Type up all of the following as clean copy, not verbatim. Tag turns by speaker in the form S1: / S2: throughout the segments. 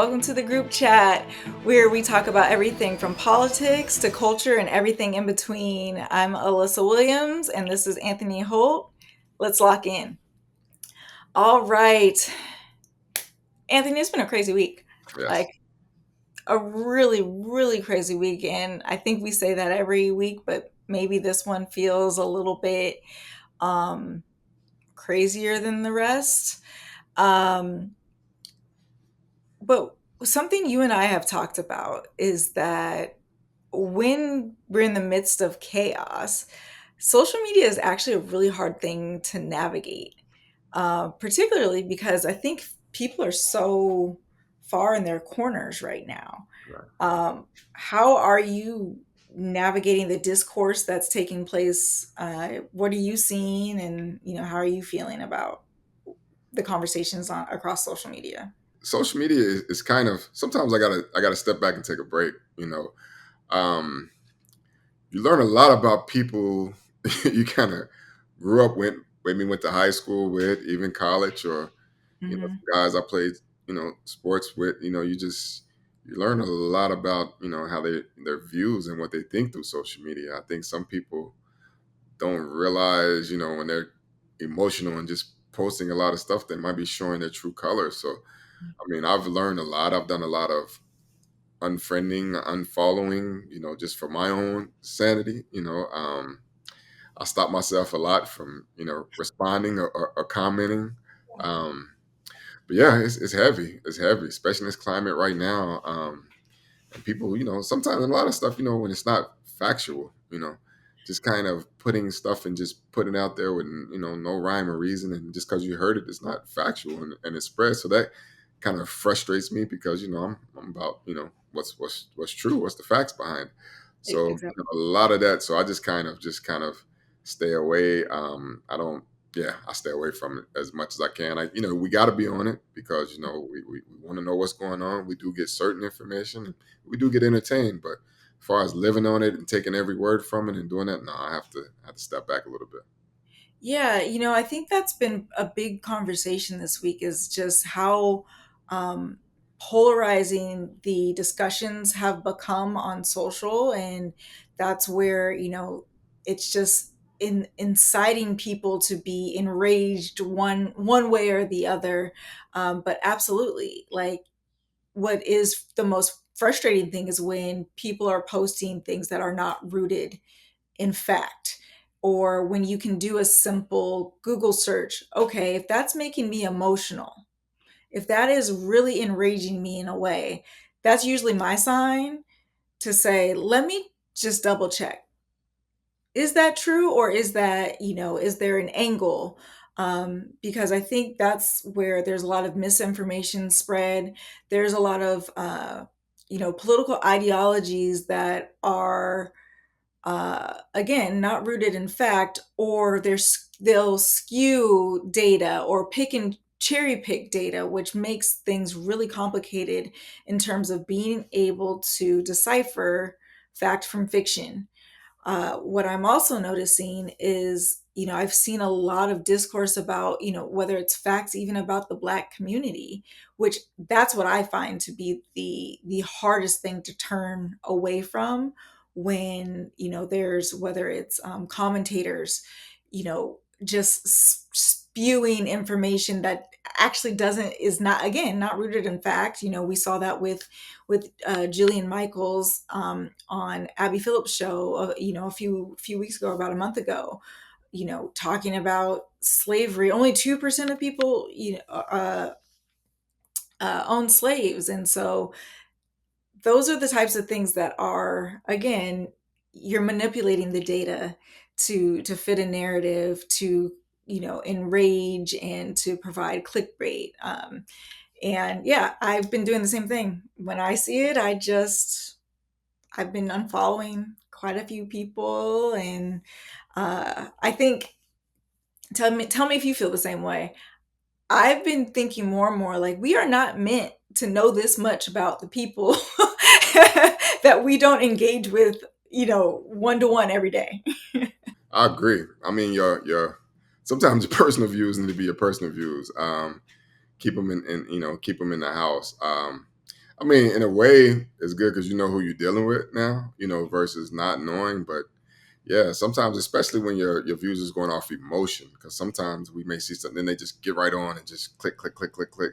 S1: Welcome to the group chat where we talk about everything from politics to culture and everything in between. I'm Alyssa Williams and this is Anthony Holt. Let's lock in. All right. Anthony, it's been a crazy week.
S2: Yes.
S1: Like a really, really crazy week. And I think we say that every week, but maybe this one feels a little bit um, crazier than the rest. Um, but something you and I have talked about is that when we're in the midst of chaos, social media is actually a really hard thing to navigate, particularly because I think people are so far in their corners right now.
S2: Right.
S1: How are you navigating the discourse that's taking place? What are you seeing, and how are you feeling about the conversations across social media?
S2: Social media is kind of sometimes I gotta step back and take a break. Um, you learn a lot about people you kind of grew up with, maybe went to high school with, even college, or
S1: Hmm.
S2: guys I played sports with. You learn a lot about how their views and what they think through social media. I think some people don't realize when they're emotional and just posting a lot of stuff, they might be showing their true colors. So I mean, I've learned a lot. I've done a lot of unfriending, unfollowing, just for my own sanity. I stop myself a lot from, responding or commenting. Um, but yeah, it's heavy. It's heavy, especially in this climate right now. And people, sometimes a lot of stuff, when it's not factual, just kind of putting stuff and just putting it out there with, no rhyme or reason. And just because you heard it, it's not factual and it spreads. So that kind of frustrates me because, I'm about, what's true, what's the facts behind. So
S1: Exactly.
S2: a lot of that. So I just kind of stay away. I don't, yeah, I stay away from it as much as I can. We got to be on it because, we want to know what's going on. We do get certain information, we do get entertained, but as far as living on it and taking every word from it and doing that, no, I have to step back a little bit.
S1: Yeah, I think that's been a big conversation this week is just how um, polarizing the discussions have become on social. And that's where, it's just inciting people to be enraged one way or the other. But absolutely, like what is the most frustrating thing is when people are posting things that are not rooted in fact, or when you can do a simple Google search. Okay, if that's making me emotional, if that is really enraging me in a way, that's usually my sign to say, let me just double check. Is that true, or is that, is there an angle? Because I think that's where there's a lot of misinformation spread. There's a lot of, political ideologies that are again, not rooted in fact, or they'll skew data or pick and cherry pick data, which makes things really complicated in terms of being able to decipher fact from fiction. What I'm also noticing is, I've seen a lot of discourse about, whether it's facts even about the Black community, which that's what I find to be the hardest thing to turn away from when, there's whether it's commentators, just spewing information that actually doesn't is not again not rooted in fact. We saw that with Jillian Michaels on Abby Phillips' show, a few weeks ago, about a month ago. Talking about slavery. Only 2% of people, own slaves, and so those are the types of things that are again, you're manipulating the data to fit a narrative, to enrage and to provide clickbait. And yeah, I've been doing the same thing. When I see it, I've been unfollowing quite a few people, and I think, tell me if you feel the same way. I've been thinking more and more like we are not meant to know this much about the people that we don't engage with, one to one every day.
S2: I agree. I mean, your sometimes your personal views need to be your personal views. Keep them keep them in the house. I mean, in a way, it's good because you know who you're dealing with now, versus not knowing. But yeah, sometimes, especially when your views is going off emotion, because sometimes we may see something, then they just get right on and just click, click, click, click, click,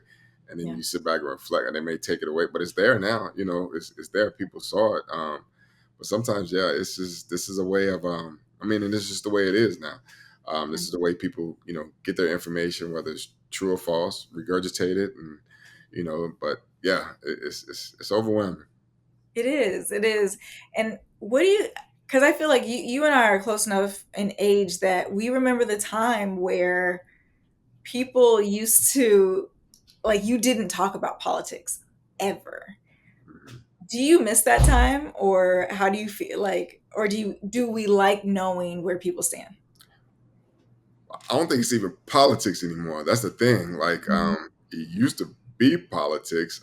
S2: and then
S1: Yeah.
S2: you sit back and reflect, and they may take it away, but it's there now. It's there. People saw it. But sometimes, yeah, it's just this is a way of. I mean, and this is just the way it is now. This is the way people, get their information, whether it's true or false, regurgitate it, and but yeah, it's overwhelming.
S1: It is. It is. And what do you, because I feel like you and I are close enough in age that we remember the time where people used to, like, you didn't talk about politics ever.
S2: Mhm.
S1: Do you miss that time, or how do you feel like, or do we like knowing where people stand?
S2: I don't think it's even politics anymore. That's the thing. Like,
S1: Mhm.
S2: it used to be politics,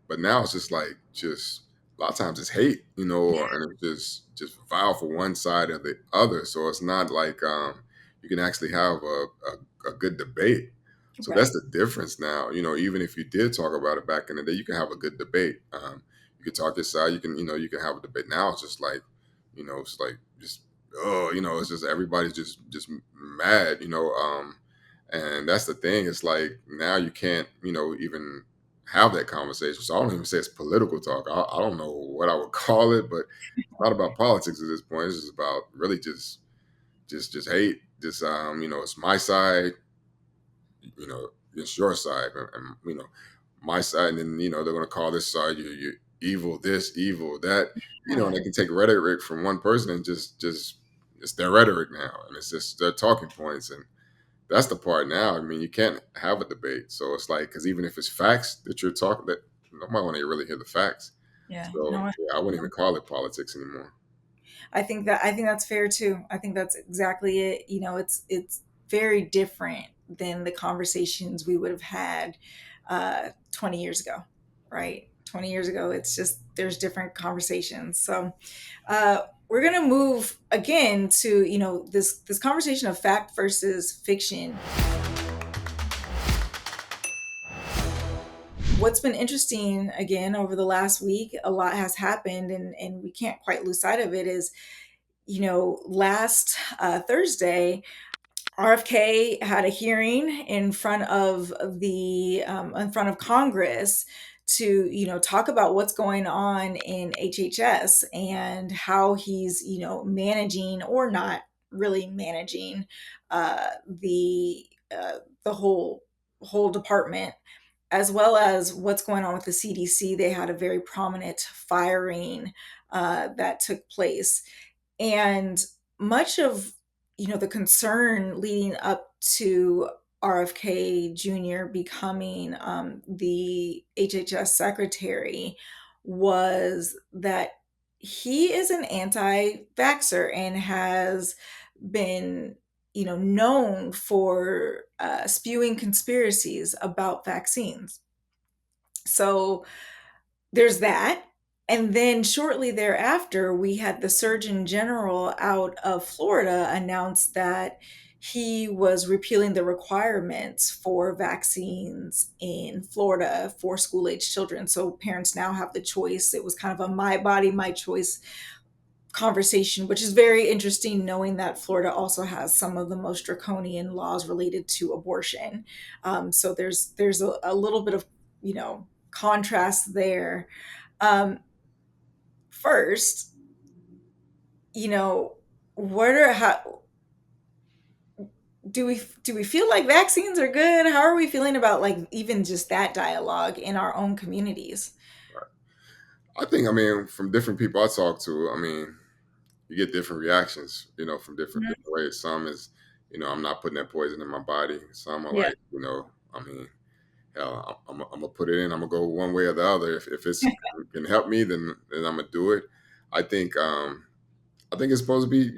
S2: but now it's just like just a lot of times it's hate, and it's just vile for one side or the other. So it's not like you can actually have a good debate. So that's
S1: Right.
S2: the difference now. Even if you did talk about it back in the day, you can have a good debate. You can talk your side. You can have a debate. Now it's just like, it's like just oh, it's just everybody's just mad, and that's the thing. It's like now you can't, even have that conversation. So I don't even say it's political talk. I don't know what I would call it, but it's not about politics at this point. It's just about really just hate. Just it's my side, it's your side, and my side, and then they're gonna call this side you evil, this evil that, and they
S1: Yeah.
S2: can take rhetoric from one person and just it's their rhetoric now, and it's just their talking points, and that's the part now. I mean, you can't have a debate, so it's like because even if it's facts that you're talking, that nobody want to really hear the facts.
S1: Yeah.
S2: So
S1: No,
S2: yeah, I wouldn't even call it politics anymore.
S1: I think that's fair too. I think that's exactly it. It's very different than the conversations we would have had 20 years ago, right? 20 years ago, it's just there's different conversations. So we're gonna move again to this conversation of fact versus fiction. What's been interesting again over the last week, a lot has happened, and we can't quite lose sight of it. Is last Thursday, RFK had a hearing in front of Congress to talk about what's going on in HHS and how he's managing or not really managing the whole department, as well as what's going on with the CDC. They had a very prominent firing that took place, and much of the concern leading up to RFK Jr. becoming the HHS secretary was that he is an anti-vaxxer and has been known for spewing conspiracies about vaccines. So there's that. And then shortly thereafter, we had the Surgeon General out of Florida announce that he was repealing the requirements for vaccines in Florida for school age children. So parents now have the choice. It was kind of a my body, my choice conversation, which is very interesting, knowing that Florida also has some of the most draconian laws related to abortion. So there's a little bit of contrast there. um, First, you know, what are how do we feel like vaccines are good? How are we feeling about like even just that dialogue in our own communities?
S2: Right. I think, I mean, from different people I talk to, I mean, you get different reactions, from different
S1: Mhm.
S2: ways. Some is, I'm not putting that poison in my body. Some are
S1: Yeah.
S2: like, I mean, hell, I'm gonna put it in. I'm gonna go one way or the other. If it's can help me, then I'm gonna do it. I think I think it's supposed to be,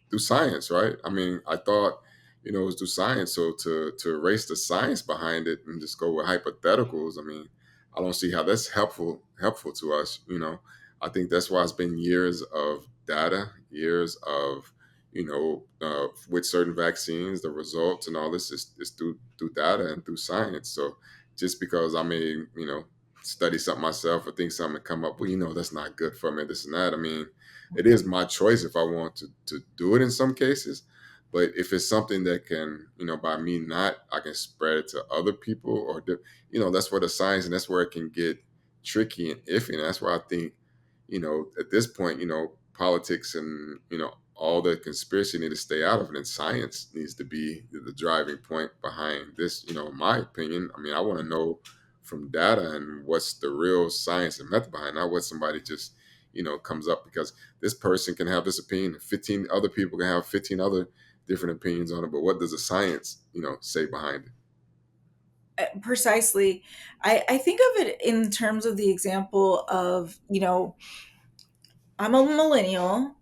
S2: through science, right? I mean, I thought, it was through science. So to erase the science behind it and just go with hypotheticals, I mean, I don't see how that's helpful to us. I think that's why it's been years of data, years of, with certain vaccines, the results and all this is through data and through science. So just because I may, study something myself or think something and come up, well, that's not good for me, this and that. I mean, it is my choice if I want to do it in some cases. But if it's something that can, by me not, I can spread it to other people or, that's where the science and that's where it can get tricky and iffy. And that's where I think, at this point, politics and, all the conspiracy need to stay out of it. And science needs to be the driving point behind this, in my opinion. I mean, I want to know from data and what's the real science and method behind, not what somebody just, comes up because this person can have this opinion, 15 other people can have 15 other different opinions on it. But what does the science, say behind it?
S1: Precisely. I think of it in terms of the example of, I'm a millennial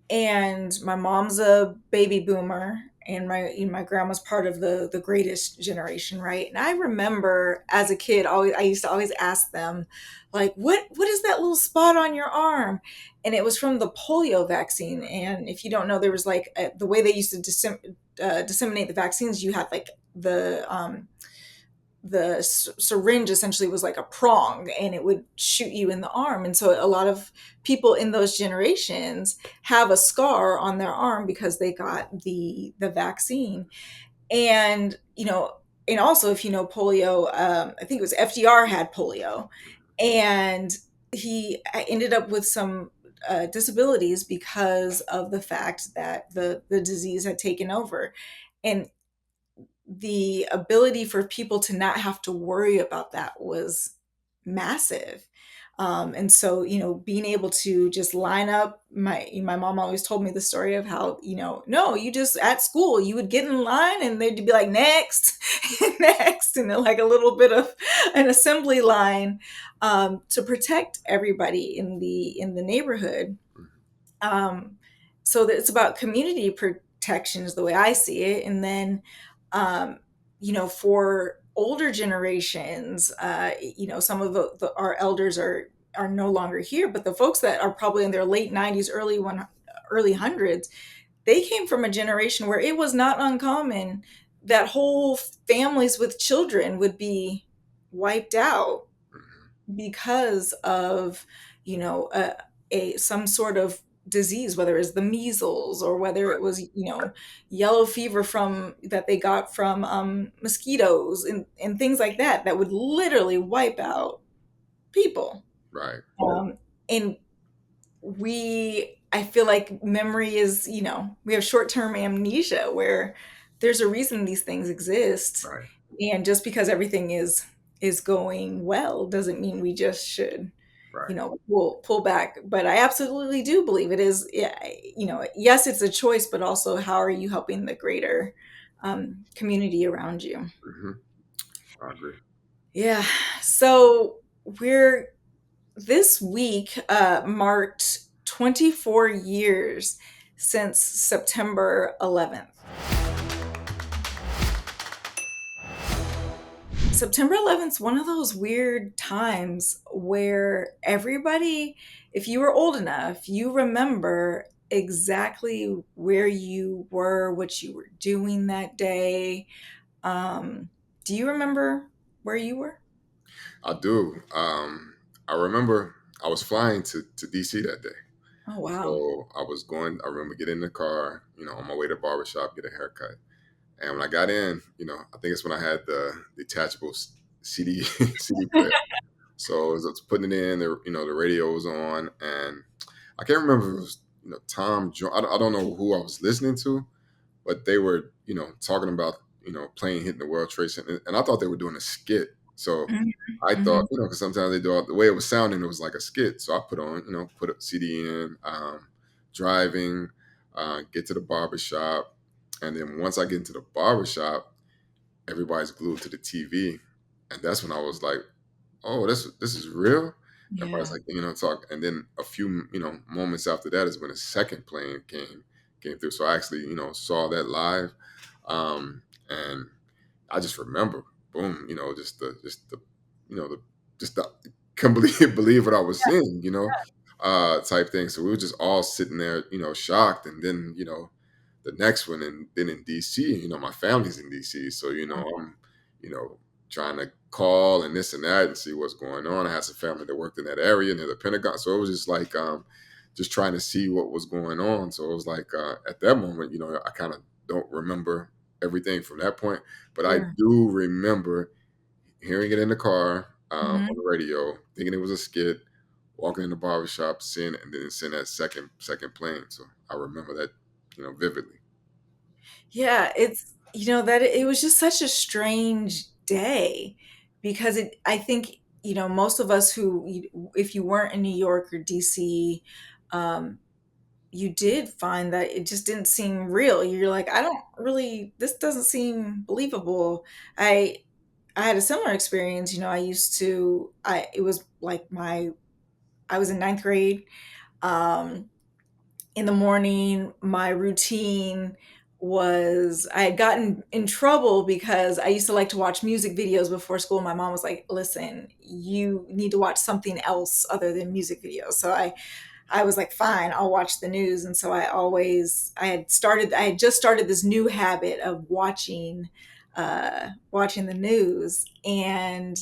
S1: and my mom's a baby boomer and my grandma's part of the greatest generation, right? And I remember as a kid, always I used to always ask them, like, what is that little spot on your arm? And it was from the polio vaccine. And if you don't know, there was like the way they used to disseminate the vaccines, you had like the syringe essentially was like a prong and it would shoot you in the arm. And so a lot of people in those generations have a scar on their arm because they got the vaccine. And and also, if you know polio, I think it was FDR had polio, and he ended up with some disabilities because of the fact that the disease had taken over. And the ability for people to not have to worry about that was massive. And so, being able to just line up, my mom always told me the story of how, no, you just at school you would get in line and they'd be like next, next, and then like a little bit of an assembly line, to protect everybody in the neighborhood. um, so that it's about community protection is the way I see it. And then, um, for older generations, some of our elders are no longer here, but the folks that are probably in their late 90s, early hundreds, they came from a generation where it was not uncommon that whole families with children would be wiped out because of a some sort of disease, whether it's the measles or whether it was yellow fever from that they got from mosquitoes and things like that that would literally wipe out people.
S2: Right,
S1: And I feel like memory is, we have short-term amnesia where there's a reason these things exist.
S2: right,
S1: And just because everything is going well doesn't mean we just should,
S2: right.
S1: pull back. But I absolutely do believe it is, yeah, yes, it's a choice, but also how are you helping the greater community around you?
S2: Hmm. I agree.
S1: Yeah. So we're this week marked 24 years since September 11th. September 11th is one of those weird times where everybody, if you were old enough, you remember exactly where you were, what you were doing that day. Do you remember where you were?
S2: I do. I remember I was flying to DC that day.
S1: Oh, wow.
S2: So I remember getting in the car, on my way to barbershop, get a haircut. And when I got in, I think it's when I had the detachable CD CD player. So I was putting it in, the radio was on, and I can't remember if it was, I don't know who I was listening to, but they were, talking about, plane hitting the World Trade Center, and I thought they were doing a skit. So
S1: Mhm,
S2: I thought,
S1: mhm.
S2: because sometimes they do the way it was sounding, it was like a skit. So I put on, put a CD in, driving, get to the barber shop, and then once I get into the barber shop, everybody's glued to the TV, and that's when I was like, oh, this is real. Everybody's
S1: Yeah.
S2: like, talk, and then a few, moments after that is when a second plane came through. So I actually, saw that live, and I just remember, boom, just the, the, just the, couldn't believe what I was seeing, type thing. So we were just all sitting there, shocked, and then, the next one, and then in DC, my family's in DC, so I'm, you know trying to call and this and that and see what's going on. I had some family that worked in that area near the Pentagon, so it was just like just trying to see what was going on. So it was like at that moment, I kind of don't remember everything from that point, but I
S1: Sure.
S2: do remember hearing it in the car on
S1: Mhm.
S2: the radio, thinking it was a skit, walking in the barbershop, seeing it, and then seeing that second plane. So I remember that, vividly.
S1: Yeah, it's that it was just such a strange day because I think, most of us if you weren't in New York or DC, um, you did find that it just didn't seem real. You're like, I don't really, this doesn't seem believable. I I had a similar experience. I used to, it was like I was in ninth grade. Um, in the morning, my routine was I had gotten in trouble because I used to like to watch music videos before school. My mom was like, "Listen, you need to watch something else other than music videos." So I was like, "Fine, I'll watch the news." And so I had just started this new habit of watching the news, and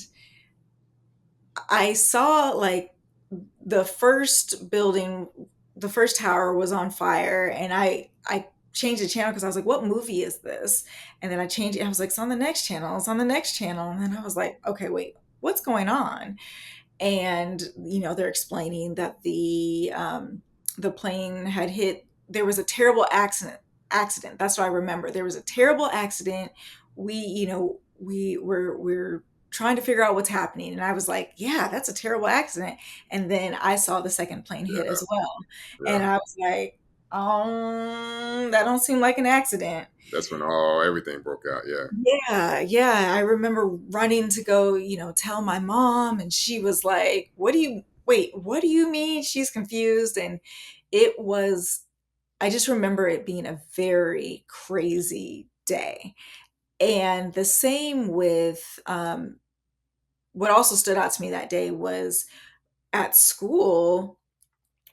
S1: I saw like the first building, the first tower was on fire, and I changed the channel because I was like, "What movie is this?" And then I changed it. I was like, "It's on the next channel. It's on the next channel." And then I was like, "Okay, wait, what's going on?" And they're explaining that the plane had hit. There was a terrible accident. That's what I remember. There was a terrible accident. We're trying to figure out what's happening, and I was like, yeah, that's a terrible accident. And then I saw the second plane hit
S2: Yeah,
S1: as well, and
S2: yeah.
S1: I was like, that don't seem like an accident.
S2: That's when all everything broke out. Yeah,
S1: Yeah, yeah. I remember running to go, tell my mom, and she was like, what do you mean?" She's confused. And it was, I just remember it being a very crazy day. And the same with, what also stood out to me that day was at school,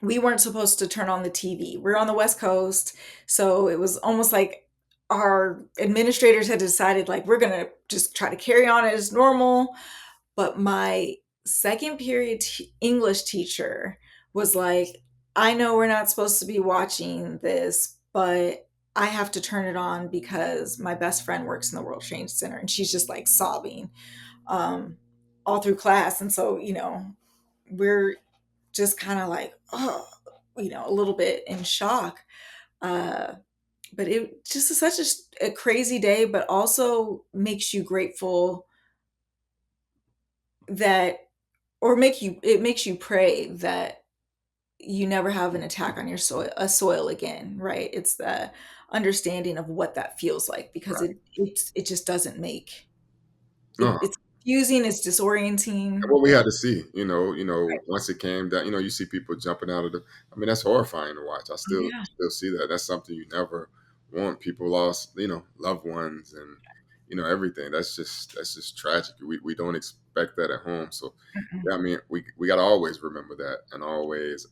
S1: we weren't supposed to turn on the TV. We're on the West Coast, so it was almost like our administrators had decided like we're going to just try to carry on as normal. But my second period English teacher was like, "I know we're not supposed to be watching this, but I have to turn it on because my best friend works in the World Trade Center." And she's just like sobbing um, all through class. And so, we're just kind of like, oh, a little bit in shock. Uh, but it just is such a crazy day, but also makes you grateful that, or it makes you pray that you never have an attack on your soil again, right? It's the understanding of what that feels like, because
S2: right.
S1: it just doesn't make
S2: No,
S1: it's confusing, it's
S2: and
S1: disorienting.
S2: what we
S1: And
S2: had to see, once it came down, you see people jumping out of the. I mean, that's horrifying to watch. I
S1: oh
S2: still
S1: yeah.
S2: still see that. That's something you never want. People lost, loved ones, and everything. That's just tragic. We don't expect that at home. So,
S1: Mm-mm.
S2: yeah, I mean, we got to always remember that, and always,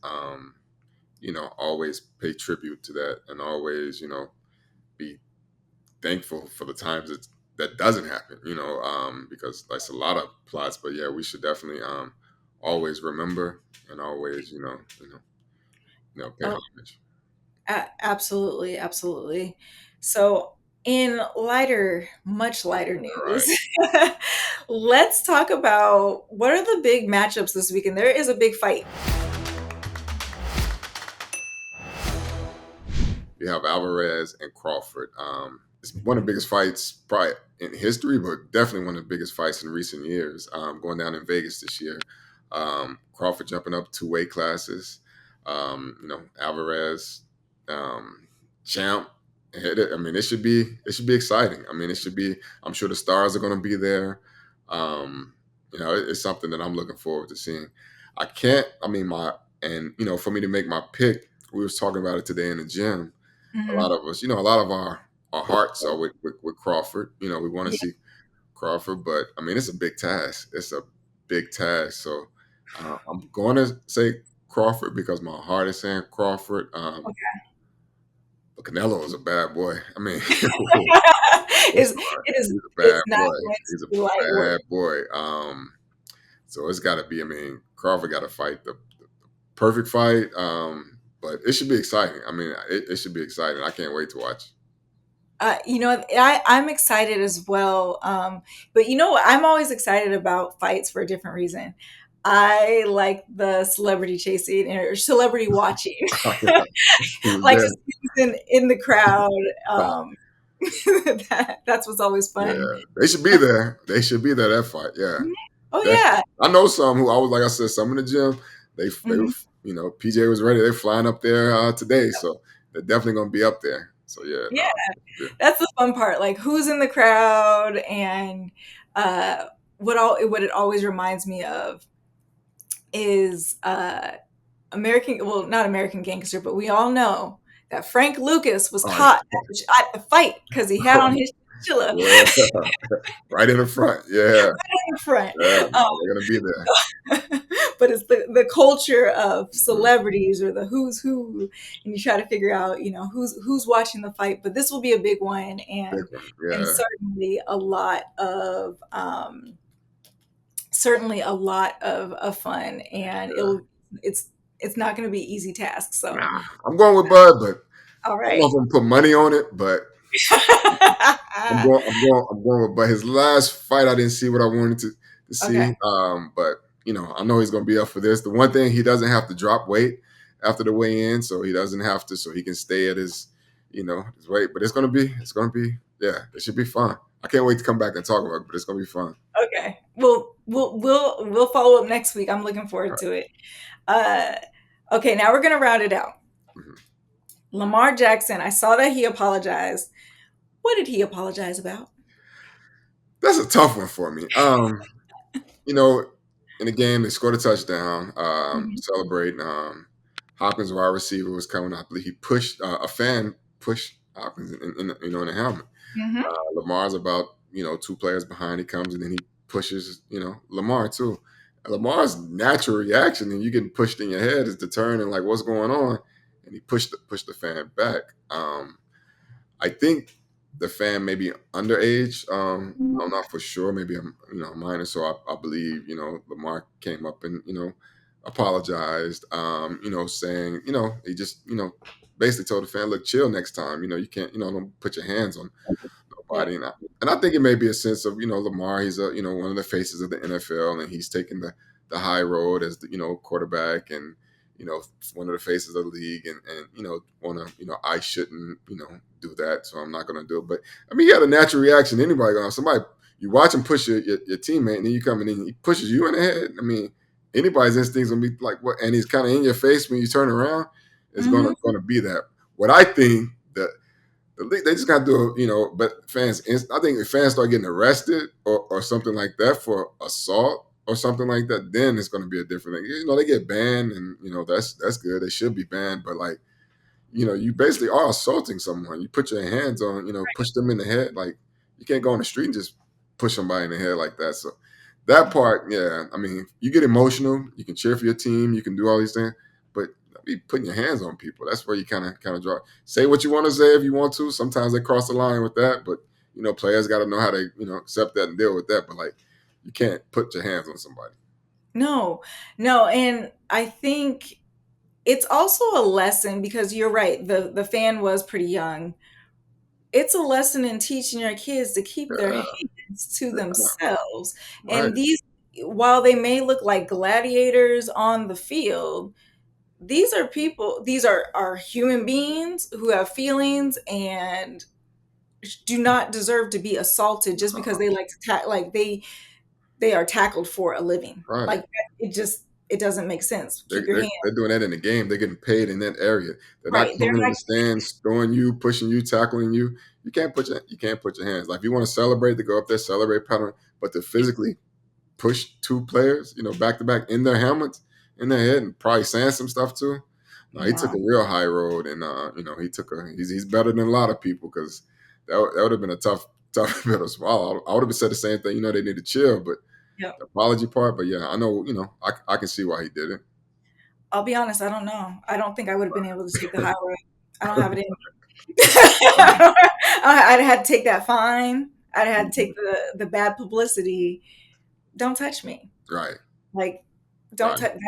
S2: always pay tribute to that, and always, be thankful for the times that doesn't happen, because that's a lot of plots. But yeah, we should definitely always remember and always, pay
S1: Oh,
S2: homage.
S1: absolutely, absolutely. So, in much lighter
S2: All right.
S1: news, let's talk about what are the big matchups this weekend. There is a big fight.
S2: You have Alvarez and Crawford. It's one of the biggest fights probably in history, but definitely one of the biggest fights in recent years. Going down in Vegas this year. Crawford jumping up two weight classes. Alvarez, um, champ. I mean, it should be exciting. I mean, it should be. I'm sure the stars are going to be there. Um, it's something that I'm looking forward to seeing. I can't. I mean, for me to make my pick, we was talking about it today in the gym. A lot
S1: Mhm.
S2: of us, a lot of our hearts are with Crawford. We want to
S1: Yeah,
S2: see Crawford, but I mean, it's a big task. It's a big task. So I'm going to say Crawford because my heart is saying Crawford.
S1: okay.
S2: Canelo is a bad boy. I mean,
S1: Is it is
S2: he's a bad
S1: it's not
S2: boy.
S1: going to
S2: He's a
S1: be light
S2: bad
S1: work.
S2: boy. So it's got to be. I mean, Crawford got to fight the perfect fight. But it should be exciting. I mean, it should be exciting. I can't wait to watch.
S1: I'm excited as well. But you know what? I'm always excited about fights for a different reason. I like the celebrity chasing or celebrity watching, like
S2: Yeah,
S1: just in the crowd. Um, that's what's always
S2: yeah.
S1: fun.
S2: They should be there. They should be there. That fight. Yeah.
S1: Mhm. Oh
S2: Definitely.
S1: yeah.
S2: I know some who I was like I said, some in the gym. They
S1: Mhm.
S2: PJ was ready. They're flying up there today, so they're definitely gonna be up there. So yeah,
S1: Yeah,
S2: no,
S1: that's the fun part. Like who's in the crowd and uh, what it always reminds me of is American, well, not American Gangster, but we all know that Frank Lucas was
S2: oh
S1: caught at the fight because he had on his chinchilla
S2: yeah, right in the front. Yeah,
S1: in front.
S2: yeah,
S1: Um,
S2: no, they're gonna be there.
S1: but it's the culture of
S2: Mhm.
S1: celebrities or the who's who, and you try to figure out, who's watching the fight. But this will be a big one,
S2: Big
S1: and
S2: one.
S1: and
S2: Yeah,
S1: certainly a lot of fun, and
S2: yeah.
S1: it's not going to be an easy task. So,
S2: Nah, I'm going with Bud, but
S1: all
S2: I don't know
S1: right.
S2: if I'm gonna put money on it, but I'm going with. But his last fight, I didn't see what I wanted to
S1: Okay.
S2: see. But I know he's going to be up for this. The one thing, he doesn't have to drop weight after the weigh in, so he doesn't have to, so he can stay at his weight. But it's going to be, yeah, it should be fun. I can't wait to come back and talk about it, but it's going to be fun.
S1: Okay. We'll follow up next week. I'm looking
S2: All
S1: forward
S2: right.
S1: to it. Uh, okay, now we're gonna round it out.
S2: Mhm.
S1: Lamar Jackson. I saw that he apologized. What did he apologize about?
S2: That's a tough one for me. You know, in the game, they scored a touchdown,
S1: Mhm.
S2: celebrating. Hopkins, wide receiver, was coming. I believe he pushed a fan pushed Hopkins in the helmet.
S1: Mhm.
S2: Lamar's about two players behind. He comes and then he pushes Lamar too. Lamar's natural reaction, and you getting pushed in your head, is to turn and like what's going on, and he pushed the fan back. I think the fan may be underage. I'm not for sure. Maybe I'm minor. So I believe Lamar came up and apologized. Saying he just basically told the fan, look, chill next time. You can't don't put your hands on
S1: Yep.
S2: nobody. And I think it may be a sense of Lamar. He's a one of the faces of the NFL, and he's taking the high road as the quarterback and one of the faces of the league, and want to I shouldn't do that, so I'm not going to do it. But I mean, he had a natural reaction. Anybody going somebody you watch him push your teammate, and then you come in and he pushes you in the head. I mean, anybody's instincts gonna be like what, and he's kind of in your face when you turn around. It's gonna
S1: Mhm.
S2: gonna be that. What I think that the league, they just got to do, but fans, I think if fans start getting arrested or something like that for assault or something like that, then it's going to be a different thing. They get banned, and that's good. They should be banned, but like you basically are assaulting someone. You put your hands on, push them in the head. Like you can't go on the street and just push somebody in the head like that. So that part, yeah. I mean, you get emotional. You can cheer for your team. You can do all these things, but be putting your hands on people. That's where you kind of draw. Say what you want to say if you want to. Sometimes they cross the line with that, but players got to know how to accept that and deal with that. But like, you can't put your hands on somebody.
S1: No, no, and I think it's also a lesson because you're right. The fan was pretty young. It's a lesson in teaching your kids to keep their
S2: Yeah,
S1: hands to
S2: yeah,
S1: themselves.
S2: right,
S1: And while they may look like gladiators on the field, these are people, these are human beings who have feelings and do not deserve to be assaulted just because they like to like they are tackled for a living.
S2: right.
S1: Like it doesn't make sense.
S2: They're,
S1: Keep your
S2: they're,
S1: hands
S2: they're doing that in the game. They're getting paid in that area. They're not
S1: right. They're
S2: coming in
S1: not.
S2: the stands, throwing you, pushing you, tackling you. You can't put your hands. Like if you want to celebrate, to go up there, celebrate, pattern, but to physically push two players, back to back in their helmets, in their head, and probably saying some stuff too. No, he took
S1: No.
S2: a real high road, and he's better than a lot of people because that would have been a tough bit of swallow. I would have said the same thing. They need to chill, but
S1: Yep.
S2: the apology part. But yeah, I know. I can see why he did it.
S1: I'll be honest. I don't know. I don't think I would have been able to take the high road. I don't have it in me.
S2: Um,
S1: I'd have to take that fine. I'd have to
S2: mhm.
S1: take the bad publicity. Don't touch me.
S2: Right,
S1: Like, don't
S2: right,
S1: touch.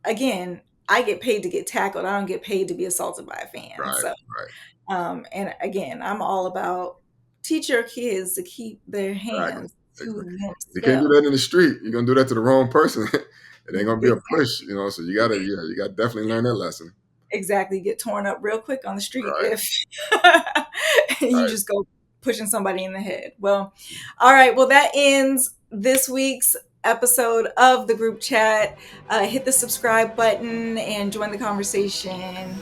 S1: Again, I get paid to get tackled. I don't get paid to be assaulted by a fan.
S2: right,
S1: So,
S2: right,
S1: and again, I'm all about teach your kids to keep their
S2: exactly,
S1: hands
S2: exactly.
S1: to
S2: You can't do that
S1: themselves.
S2: in the street. You're gonna do that to the wrong person. It ain't gonna be a
S1: Exactly.
S2: push, you know. So you gotta, yeah, you gotta definitely learn that lesson.
S1: Exactly. Get torn up real quick on the street
S2: Right,
S1: if you
S2: right.
S1: just go pushing somebody in the head. Well, all right. Well, that ends this week's episode of the group chat. Hit the subscribe button and join the conversation.